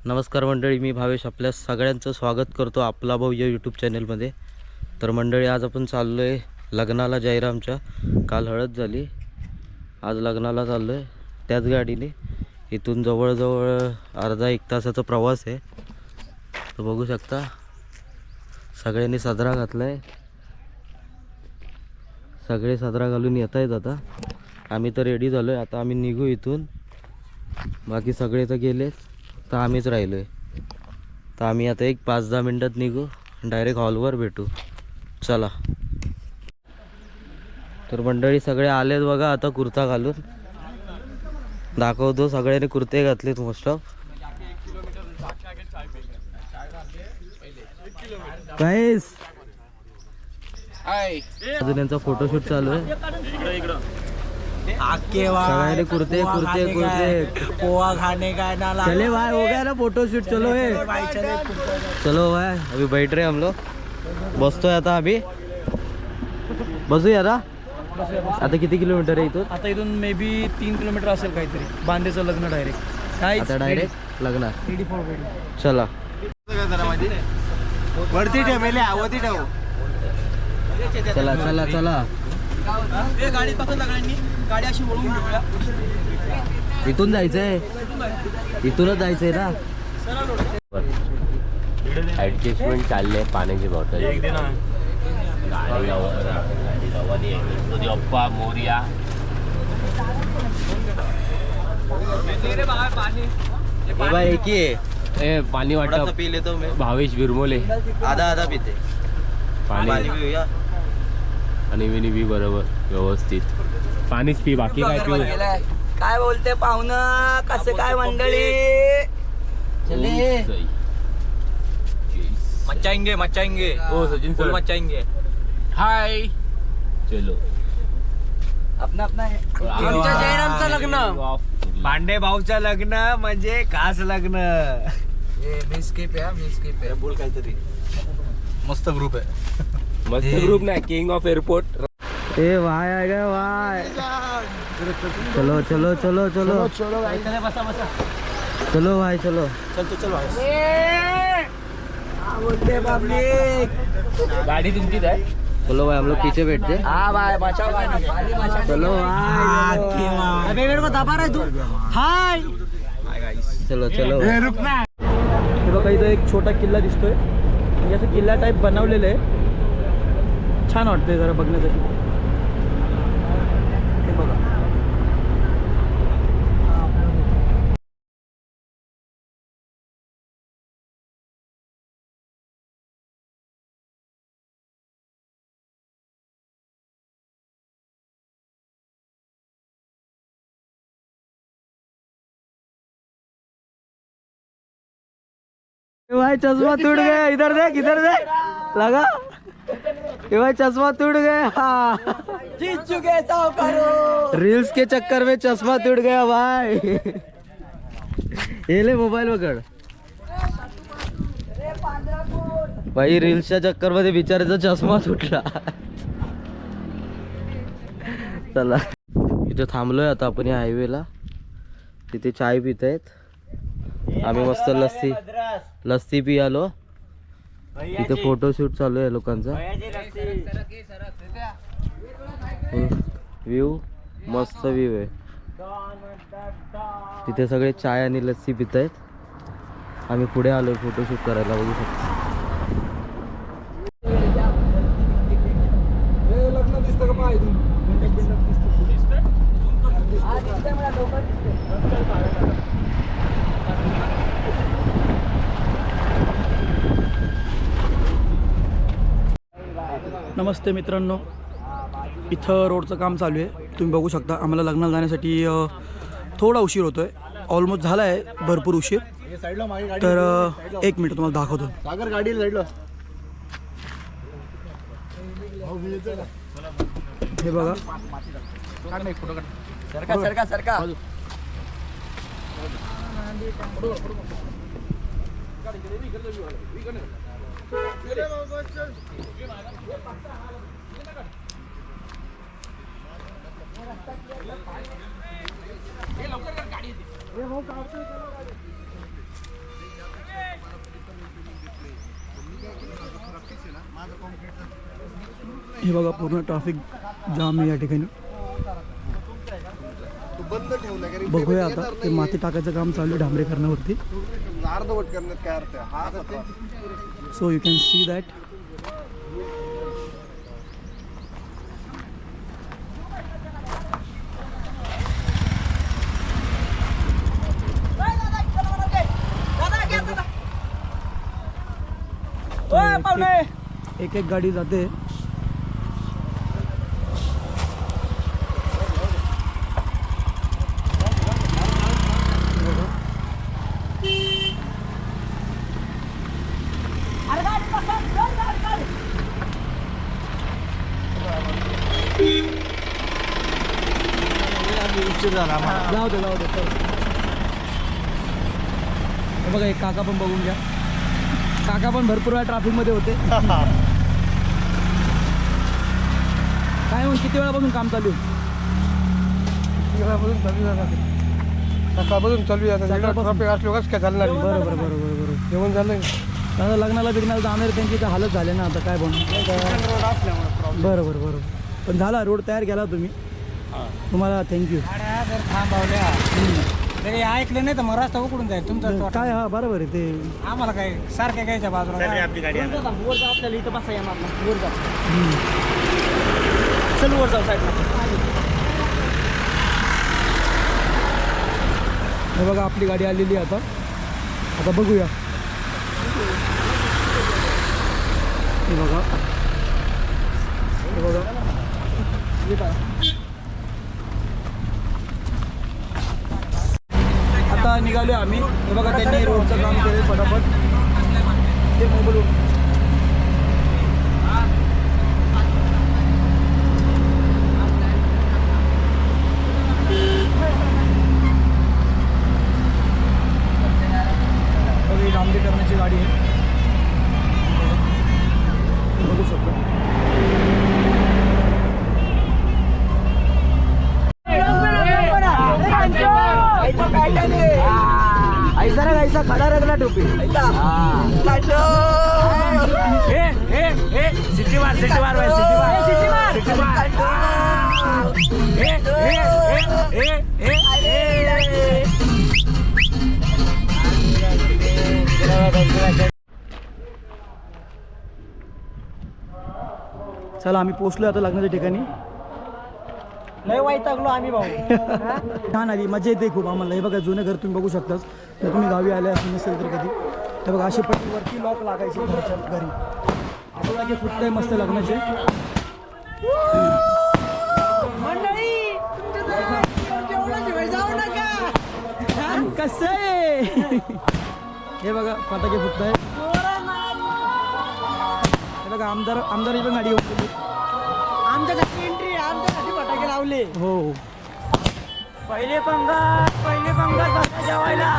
नमस्कार मंडळी, मी भावेश आपल्या सगळ्यांचं स्वागत करतो आपला भाऊ या यूट्यूब चॅनलमध्ये. तर मंडळी, आज आपण चाललो आहे लग्नाला. जयरामच्या काल हळद झाली, आज लग्नाला चाललो आहे त्याच गाडीने. इथून जवळजवळ अर्धा एक तासाचा प्रवास आहे. तर बघू शकता सगळ्यांनी सदरा घातला आहे, सगळे सदरा घालून येत आहेत. आता आम्ही तर रेडी झालो आहे, आता आम्ही निघू इथून. बाकी सगळे तर गेलेत, तर आम्हीच राहिलो आहे. तर आम्ही आता एक 5-10 मिनटात निघू, डायरेक्ट हॉलवर भेटू. चला. तर मंडळी सगळे आलेत बघा, आता कुर्ता घालून दाखवतो. सगळ्यांनी कुर्ते घातलेत मोस्ट ऑफ. गाईस अजून यांचा फोटोशूट चालू आहे. सगळ्यांनी कुर्ते कुर्ते कुर्ते पोहा खाने का ना चले भाई, हो गया ना फोटोशूट. चलो चलो भाई, अभी बैठ रहे हम लोग. बसतोय आता आम्ही, बसूया ना. आता किती किलोमीटर आहे इथून? आता इथून मे बी 3 किलोमीटर असेल काहीतरी. बांदेचं लग्न डायरेक्ट. आता डायरेक्ट लग्नात. चला. वरती ठेव, मेले आवती ठेव. चला चला चला. गाडी पासून सगळ्यांनी गाडी अशी वळून घेऊया. इथून जायचंय, इथूनच जायचंय ना. ऍडजस्टमेंट चालले. पाण्याची बॉटल, अप्पा मोरिया. भाई एक ही है, पाणी वाटप पी लेतो मैं. भावेश बिरमोले आधा आधा पिते पाणी पिऊया. आणि विनी बी बरोबर व्यवस्थित पाणीच पी, बाकी काय पिऊ. काय बोलते पाहुणं, कसं काय मंडळी? चले मचाएंगे मचाएंगे. ओ सचिन सर, मचाएंगे. हाय. चलो. अपना अपना आमच्या जयरामचं लग्न, पांडे भाऊचं लग्न म्हणजे खास लग्न. मिस्किप आहे. बोल काहीतरी. मस्त ग्रुप आहे. मस्त ग्रुप ना, किंग ऑफ एअरपोर्ट. ए भाई आ गए भाई. चलो चलो चलो चलो चलो बसा बसा. चलो भाई चलो. चलो बोलते पब्लिक. गाड़ी तुमचीच आहे. चलो भाई, हम लोग पीछे बैठते. हाँ भाई बचाओ. चलो भाई. मेरे को दबा रहा है तू. हाय. चलो चलो. हे बघा, इथं एक छोटा किल्ला दिसतोय. म्हणजे असं किल्ला टाईप बनवलेलं आहे. छान वाटतंय जरा बघण्यासाठी. हे बघा. भाई चश्मा टूट गया. इधर देख, इधर देख. लगा. ये भाई चश्मा टूट गया. जीत चुके साहूकारों. रील्स के चक्कर में चश्मा टूट गया भाई. ये ले मोबाईल पकड. भाई रील्सच्या चक्कर मध्ये बिचाराचा चष्मा तुटला. चला, इथे थांबलोय आता आपण या हायवेला. तिथे चाय पित आहेत. आम्ही मस्त लस्सी पी आलो. इथे फोटोशूट चालू आहे लोकांचा. व्ह्यू मस्त व्ह्यू आहे. तिथे सगळे चाय आणि लस्सी पित आहेत. आम्ही पुढे आलोय फोटोशूट करायला. बघू शकतो. लग्न दिसतं का पाय? नमस्ते मित्रांनो, इथं रोडचं काम चालू आहे. तुम्ही बघू शकता. आम्हाला लग्नाला जाण्यासाठी थोडा उशीर होतो आहे. ऑलमोस्ट झाला आहे भरपूर उशीर. तर एक मिनिट तुम्हाला दाखवतो. सागर गाडी साईडला. हे बघा. सरका सरका सरका. हे बघा पूर्ण ट्रॅफिक जाम आहे या ठिकाणी. बघूया आता ते माती टाकायचं काम चालू आहे डांबरीकरणावरती. So you can see that. एक एक गाडी जाते. जाऊ दे जाऊ दे. हे बघा एक काका पण बघून घ्या. काका पण भरपूर वेळा ट्रॅफिकमध्ये होते. काय म्हणून किती वेळापासून काम चालू आहे? सकाळपासून चालू आहे. ट्रॅफिक असलो कसं काय चालणार? बरोबर बरोबर बरोबर. जेवण झालं आता लग्नाला बिग्नाला जाणार त्यांची तर हालत झाले ना आता काय बनवून. बरोबर बरोबर. पण झाला रोड तयार केला तुम्ही. तुम्हाला थँक्यू. थांबवल्या तरी ऐकलं नाही तर मग रस्ता उकडून जाईल तुमचा. काय हा बरोबर आहे ते. आम्हाला काय सारख्या घ्यायच्या बाजूला आपली गाडी आपल्याला इथं बसा येणार ना. वर जाऊ. चल वर जाऊ साईडला. हे बघा आपली गाडी आलेली आहे आता. आता बघूया. हे बघा हे बघा. आता निघालो आम्ही. हे बघा त्यांनी रोडचं काम केलं फटाफट. ते मोबाईल डांबरी करण्याची गाडी आहे. बघू शकतो. ऐसा ना ऐसा खड़ा रखना टोपी. सिटी मार सिटी मार भाई सिटी मार सिटी मार सिटी मार. चला आम्ही पोहोचलो आता लग्नाच्या ठिकाणी. लय वैतागलो आम्ही भाऊ. छान आली मजा येते खूप आम्हाला. हे बघा जुनं घर तुम्ही बघू शकताच. जर तुम्ही गावी आले असेल नसेल तर कधी. हे बघा अशी पट्टीवरती लॉक लागायची घरच्या घरी. आपल्याला जे फुटतंय मस्त लग्नाचे. कसं आहे हे बघा फटाके फुटताय. हे बघा आमदारची पण गाडी होती. आमच्यासाठी एंट्री आमच्यासाठी फटाके लावले. हो पहिले पंगत जेवायला.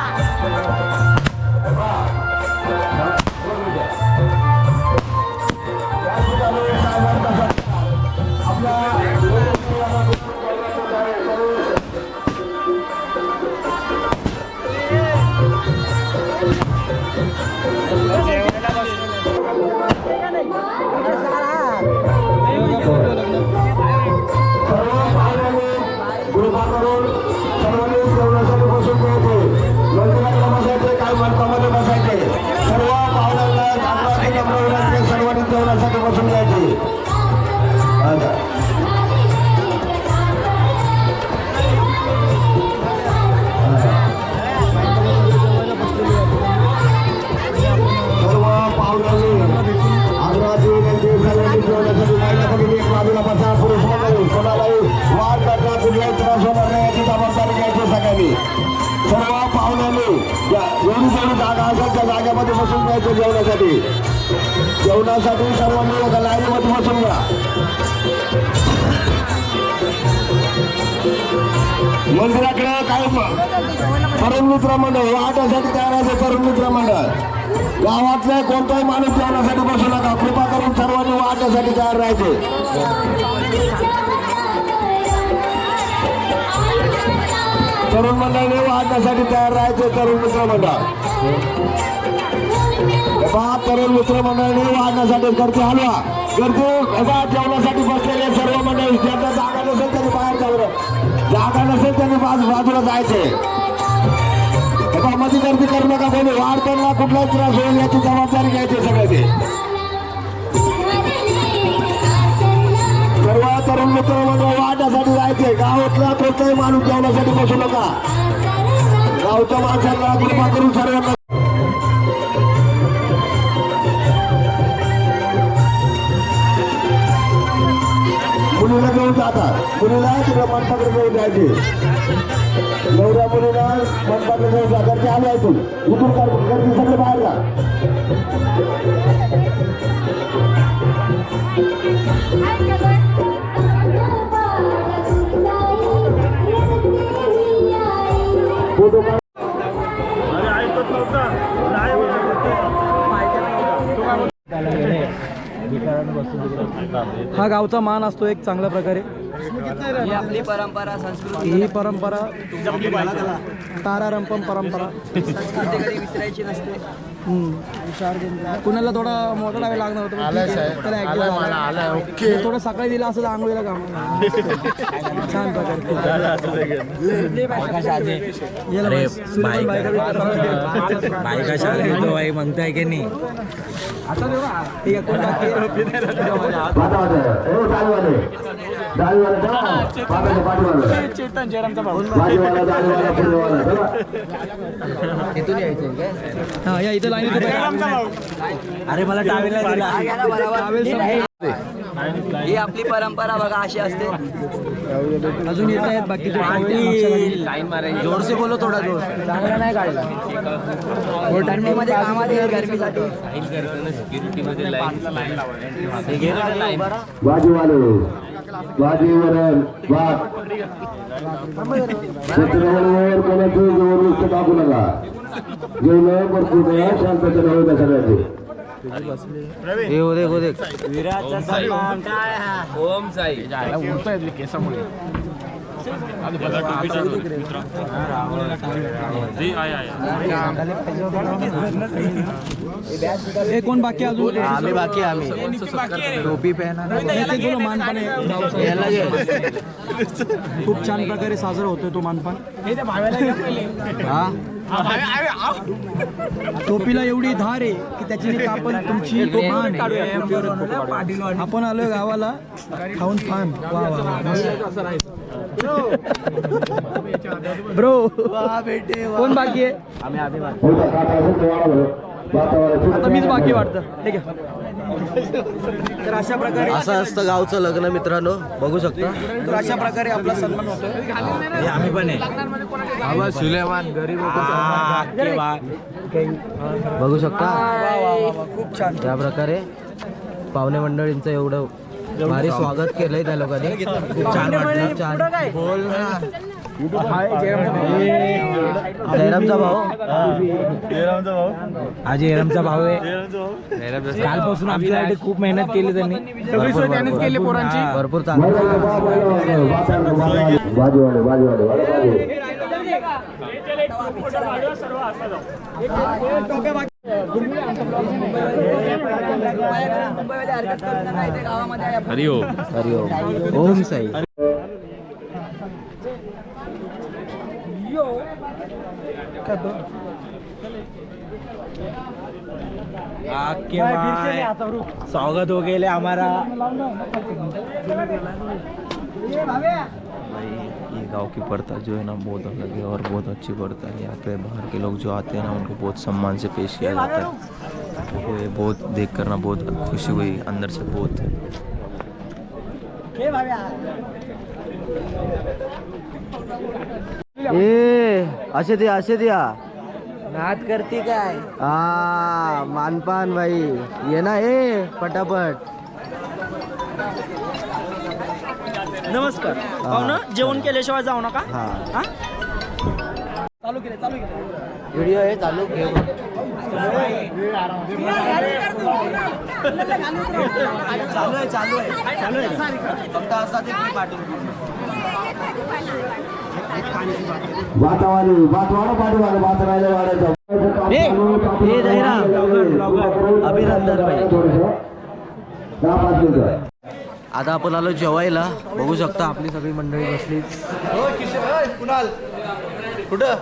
सर्व पाहुण्यांनी एवढी जागा असेल त्या जागेमध्ये बसून घ्यायचं जेवणासाठी सर्वांनी एका लाईनीमध्ये बसून घ्या. मंदिराकडे काय तरुण मित्र मंडळ वाटासाठी तयार आहे. तरुण मित्र मंडळ गावातले कोणताही माणूस जेवणासाठी बसू नका. कृपा करून सर्वांनी वाटासाठी तयार राहायचे. तरुण मंडळाने वाढण्यासाठी तयार राहायचे. तरुण मित्र मंडळ तरुण मित्रमंडळी वाढण्यासाठी करते हलवा गर्दी जेवणासाठी बसलेले सर्व मंडळी ज्यांना जागा नसेल त्यांनी बाहेर जावं जागा नसेल त्यांनी बाजूला जायचे मध्ये गर्दी करू नका कोणी वाढताना कुठलाही त्रास होईल याची जबाबदारी घ्यायची सगळे ते सर्व तरुण मित्रमंडळ वाढण्यासाठी जायचे गावातला कोणताही माणूस जेवणासाठी बसू नका गावच्या माणसांना कृपा करून सर्वांना मुलीला घेऊन जातात मुलीला तिकडे मंडपाकडे घेऊन जायचे एवढ्या मुलीला मंडपाकडे घेऊन जा गर्दी आली आहे इथून गर्दी सगळे बाहेर जा फोटो काढ हा गावचा मान असतो एक चांगल्या प्रकारे ही आपली परंपरा संस्कृती ही परंपरा तारारंपम परंपरा संस्कृती कधी विसरायची नसते कुणाला थोडा मोठा लावायला लागणार होतं पण ठीक आहे. त्याला ऍक्टिव्ह झाला. थोडं सकाळी दिलं असं तर आंघोळीला काम छान प्रकारे अरे बायका शाळेत तो आई म्हणताय की नाही ठीक आहे कोण बाकी आहे? हा या इथे लाईन अरे मला टावेल ही आपली परंपरा बघा अशी असते अजून येत आहेत बाकीचे जोर से बोलो थोडा जोर थंडीमध्ये कामात येईल गरमीसाठी भाजीवाले भाजी वरण भात चित्रवणीवर कोणाचं जोर नुसतं टाकू नका जेवण भरपूर शांततेने होईल सगळ्यांचे हे हो देख हो देख ओम साई केसामुळे हे कोण बाकी अजून आम्ही बाकी आम्ही टोपी पहना मानपान आहे खूप छान प्रकारे साजरा होतोय तो मानपान हा टोपीला एवढी धार आहे की त्याची कापण तुमची तो मान आहे. आपण आलोय गावाला खाऊन फान वा वा ब्रो कोण बाकी आहे आता मीच बाकी वाटतं ठीक आहे तर अशा प्रकारे असं असतं गावचं लग्न मित्रांनो बघू शकता तर अशा प्रकारे आपला सन्मान होतोय आम्ही पण आहे सुलेमान गरीब बघू शकता खूप छान त्या प्रकारे पाहुणे मंडळींचं एवढं भारी स्वागत केलंय त्या लोकांनी खूप छान वाटलं छान बोल ना जयरामचा भाऊ हा जयरामचा भाऊ आहे कालपासून आपल्यासाठी खूप मेहनत केली त्यांनी भरपूर चांगलं हरि ओम हरि ओम ओम साई आपके स्वागत हो गए हमारा भाई ये गांव की प्रथा जो है ना बहुत अलग है और बहुत अच्छी प्रथा है। यहाँ पे बाहर के लोग जो आते हैं ना उनको बहुत सम्मान से पेश किया जाता है। तो ये बहुत देख कर ना बहुत खुशी हुई अंदर से बहुत। असे द्या नाद करते काय हा मानपान भाई ये ना ए पटापट नमस्कार पाहुणं जेवण केल्याशिवाय जाऊ नका हा चालू केले व्हिडिओ आहे चालू घेऊ चालू आहे फक्त असा ते वातावरण वाढ वाढ वाढ वाढ वाढायचं अभिनंदन भाई. आता आपण आलो जेवायला. बघू शकता आपली सगळी मंडळी बसली. कुठं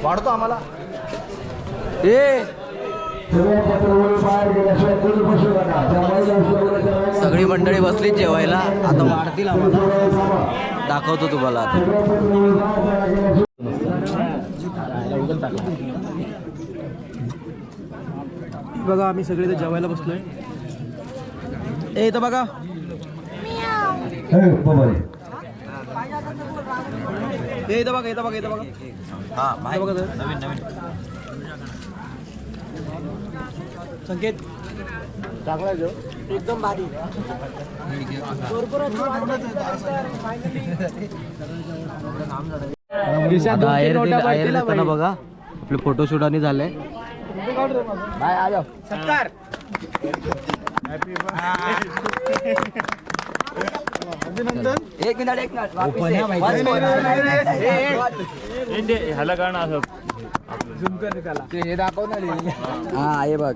वाढतो आम्हाला सगळी मंडळी बसली जेवायला. आता वाढतील आम्हाला. दाखवतो तुम्हाला आता. बघा आम्ही सगळे इथे जेवायला बसलोय. ए इथं बघा. ए इथं बघा, इथं बघा, इथं बघा. हा इथं बघा तर. नवीन संकेत एकदम भारी. आता आयर देताना बघा आपले फोटोशूट आणि झाले. एक मिनिट ह्याला कारण असं हा हे बघ.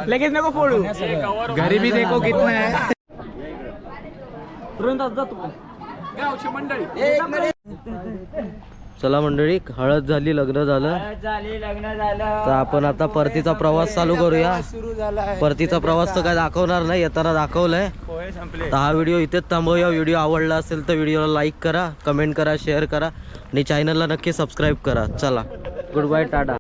लगेच नको फोडू. गरीबी देखो कितना है. चला मंडळी, हळद झाली, लग्न झालं. तर आपण आता परतीचा प्रवास चालू करूया. परतीचा प्रवास तर काय दाखवणार नाही, येताना दाखवलंय. तर हा व्हिडिओ इथेच थांबवूया. व्हिडिओ आवडला असेल तर व्हिडिओला लाईक करा, कमेंट करा, शेअर करा आणि चॅनलला नक्की सबस्क्राईब करा. चला, गुड बाय, टाटा.